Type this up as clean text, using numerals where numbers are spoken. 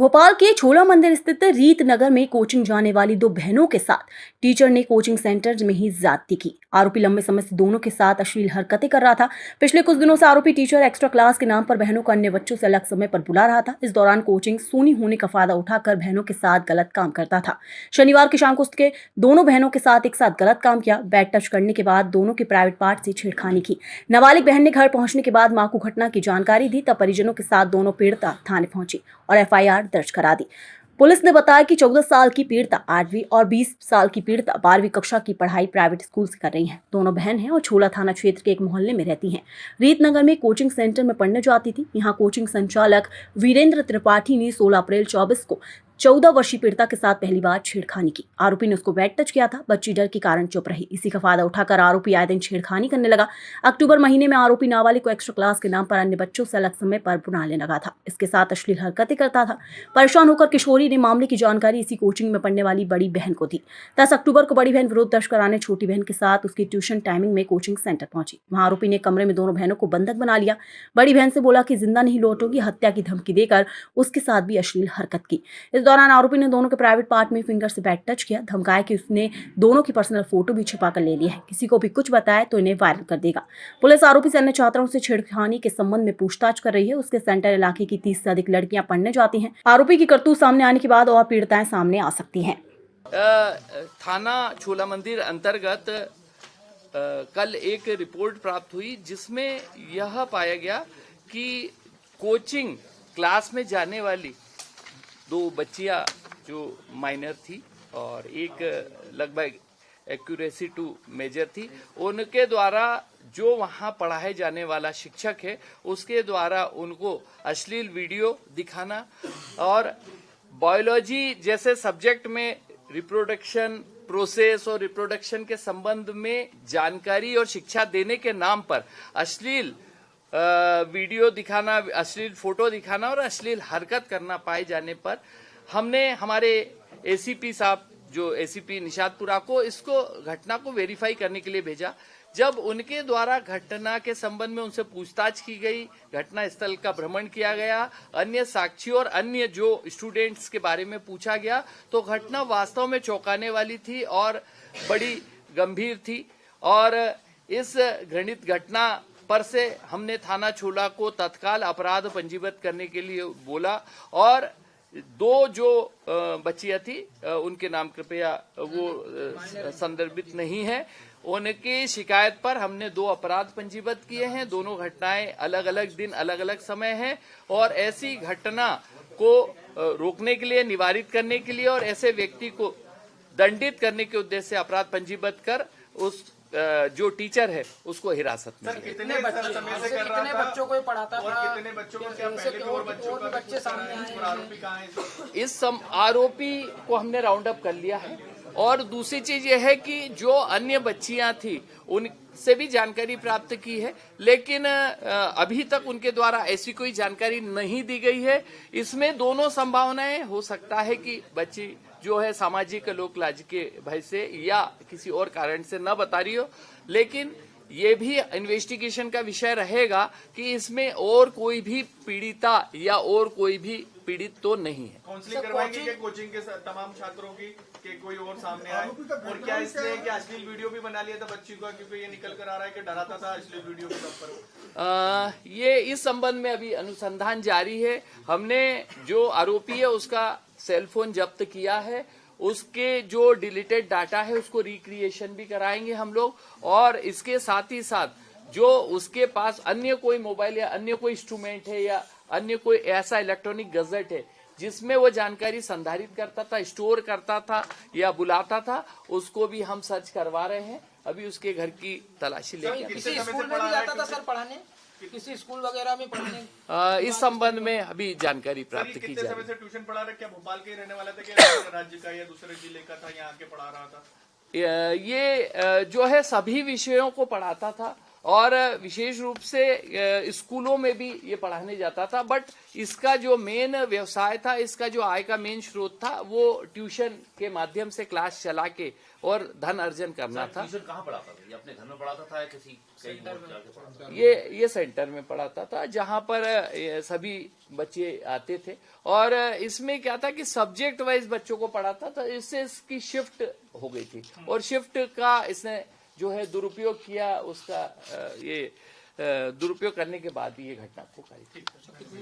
भोपाल के छोला मंदिर स्थित रीत नगर में कोचिंग जाने वाली दो बहनों के साथ टीचर ने कोचिंग सेंटर में ही ज्यादती की। आरोपी लंबे समय से दोनों के साथ अश्लील हरकतें कर रहा था। पिछले कुछ दिनों से आरोपी टीचर एक्स्ट्रा क्लास के नाम पर बहनों को अन्य बच्चों से अलग समय पर बुला रहा था। इस दौरान कोचिंग सूनी होने का फायदा उठाकर बहनों के साथ गलत काम करता था। शनिवार की शाम को उसके दोनों बहनों के साथ एक साथ गलत काम किया। बैड टच करने के बाद दोनों के प्राइवेट पार्ट से छेड़खानी की। नाबालिग बहन ने घर पहुंचने के बाद मां को घटना की जानकारी दी, तब परिजनों के साथ दोनों पीड़िता थाने पहुंची और एफआईआर दर्ज करा दी। पुलिस ने बताया कि 14 साल की पीड़िता 8वीं और 20 साल की पीड़िता 12वीं कक्षा की पढ़ाई प्राइवेट स्कूल से कर रही हैं। दोनों बहन हैं और छोला थाना क्षेत्र के एक मोहल्ले में रहती हैं। रीतनगर में कोचिंग सेंटर में पढ़ने जाती थी। यहां कोचिंग संचालक वीरेंद्र त्रिपाठी ने 16 अप्रैल 24 को 14 वर्षीय पीड़िता के साथ पहली बार छेड़खानी की। आरोपी ने उसको बैड टच किया था। बच्ची डर के कारण चुप रही। इसी का फायदा उठाकर आरोपी आए दिन छेड़खानी करने लगा। अक्टूबर महीने में आरोपी नाबालिग को एक्स्ट्रा क्लास के नाम पर अन्य बच्चों से अलग समय पर बुलाने लगा था। इसके साथ अश्लील हरकतें करता था। परेशान होकर किशोरी ने मामले की जानकारी इसी कोचिंग में पढ़ने वाली बड़ी बहन को दी। 10 अक्टूबर को बड़ी बहन विरोध दर्ज कराने छोटी बहन के साथ उसकी ट्यूशन टाइमिंग में कोचिंग सेंटर पहुंची। वहां आरोपी ने कमरे में दोनों बहनों को बंधक बना लिया। बड़ी बहन से बोला कि जिंदा नहीं लौटोगी, हत्या की धमकी देकर उसके साथ भी अश्लील हरकत की। इस दौरान आरोपी ने दोनों के प्राइवेट पार्ट में फिंगर से बैड टच किया। धमकाया कि उसने दोनों की पर्सनल फोटो भी छिपा कर ले ली है। किसी को भी कुछ बताए तो इन्हें वायरल कर देगा। पुलिस आरोपी से अन्य छात्राओं से छेड़खानी के संबंध में पूछताछ कर रही है। उसके सेंटर इलाके की 30 से अधिक लड़कियां पढ़ने जाती हैं। आरोपी की करतूत सामने आने के बाद और पीड़िताएं सामने आ सकती हैं। थाना छोला मंदिर अंतर्गत कल एक रिपोर्ट प्राप्त हुई जिसमें यह पाया गया कि कोचिंग क्लास में जाने वाली दो बच्चियां जो माइनर थी और एक लगभग एक्यूरेसी टू मेजर थी, उनके द्वारा जो वहां पढ़ाए जाने वाला शिक्षक है उसके द्वारा उनको अश्लील वीडियो दिखाना और बायोलॉजी जैसे सब्जेक्ट में रिप्रोडक्शन प्रोसेस और रिप्रोडक्शन के संबंध में जानकारी और शिक्षा देने के नाम पर अश्लील वीडियो दिखाना, अश्लील फोटो दिखाना और अश्लील हरकत करना पाए जाने पर हमने हमारे एसीपी साहब जो एसीपी निशादपुरा को इसको घटना को वेरीफाई करने के लिए भेजा। जब उनके द्वारा घटना के संबंध में उनसे पूछताछ की गई, घटना स्थल का भ्रमण किया गया, अन्य साक्षियों और अन्य जो स्टूडेंट्स के बारे में पूछा गया, तो घटना वास्तव में चौंकाने वाली थी और बड़ी गंभीर थी। और इस घृणित घटना पर से हमने थाना छोला को तत्काल अपराध पंजीबद्ध करने के लिए बोला और दो जो बच्चियां थी उनके नाम कृपया वो संदर्भित नहीं है, उनकी शिकायत पर हमने 2 अपराध पंजीबद्ध किए हैं। दोनों घटनाएं अलग अलग दिन अलग अलग समय है और ऐसी घटना को रोकने के लिए, निवारित करने के लिए और ऐसे व्यक्ति को दंडित करने के उद्देश्य से अपराध पंजीबद्ध कर उस जो टीचर है उसको हिरासत में। कितने बच्चों को पढ़ाता था, कितने बच्चों को, क्या पहले भी और बच्चे सामने आए हैं? आरोपी कहाँ है? इस आरोपी को हमने राउंड अप कर लिया है और दूसरी चीज यह है कि जो अन्य बच्चियां थी उनसे भी जानकारी प्राप्त की है, लेकिन अभी तक उनके द्वारा ऐसी कोई जानकारी नहीं दी गई है। इसमें दोनों संभावनाएं हो सकता है कि बच्ची जो है सामाजिक लोक लाज के भय से या किसी और कारण से न बता रही हो, लेकिन ये भी इन्वेस्टिगेशन का विषय रहेगा कि इसमें और कोई भी पीड़िता या और कोई भी पीड़ित तो नहीं है। काउंसलिंग करवाएंगे क्या कोचिंग के तमाम छात्रों की कि कोई और सामने आए? और क्या इसलिए कि अश्लील वीडियो भी बना लिया था बच्ची का, क्योंकि ये निकल कर आ रहा है कि डराता था अश्लील वीडियो के तब पर? ये इस संबंध में अभी अनुसंधान जारी है। हमने जो आरोपी है उसका सेलफोन जब्त किया है, उसके जो डिलीटेड डाटा है उसको रिक्रिएशन भी कराएंगे हम लोग और इसके साथ ही साथ जो उसके पास अन्य कोई मोबाइल या अन्य कोई इंस्ट्रूमेंट है या अन्य कोई ऐसा इलेक्ट्रॉनिक गैजेट है जिसमें वो जानकारी संधारित करता था, स्टोर करता था या बुलाता था, उसको भी हम सर्च करवा रहे हैं। अभी उसके घर की तलाशी लेंगे। किसी स्कूल में भी जाता था सर पढ़ाने, किसी स्कूल वगैरह में पढ़ने? इस संबंध में अभी जानकारी प्राप्त की जा रही है। कितने समय से ट्यूशन पढ़ा रहा है? क्या भोपाल के रहने वाला था, क्या राज्य का या दूसरे जिले का था, यहाँ आके पढ़ा रहा था? ये जो है सभी विषयों को पढ़ाता था और विशेष रूप से स्कूलों में भी ये पढ़ाने जाता था। बट इसका जो मेन व्यवसाय था, इसका जो आय का मेन स्रोत था, वो ट्यूशन के माध्यम से क्लास चला के और धन अर्जन करना था। ट्यूशन कहाँ पढ़ाता था? ये अपने घर में पढ़ाता था या किसी कहीं और जाके पढ़ाता था? ये सेंटर में पढ़ाता था, जहां पर सभी बच्चे आते थे। और इसमें क्या था कि सब्जेक्ट वाइज बच्चों को पढ़ाता था, इससे इसकी शिफ्ट हो गई थी और शिफ्ट का इसने जो है दुरुपयोग किया। उसका ये दुरुपयोग करने के बाद ही ये घटना को करी थी।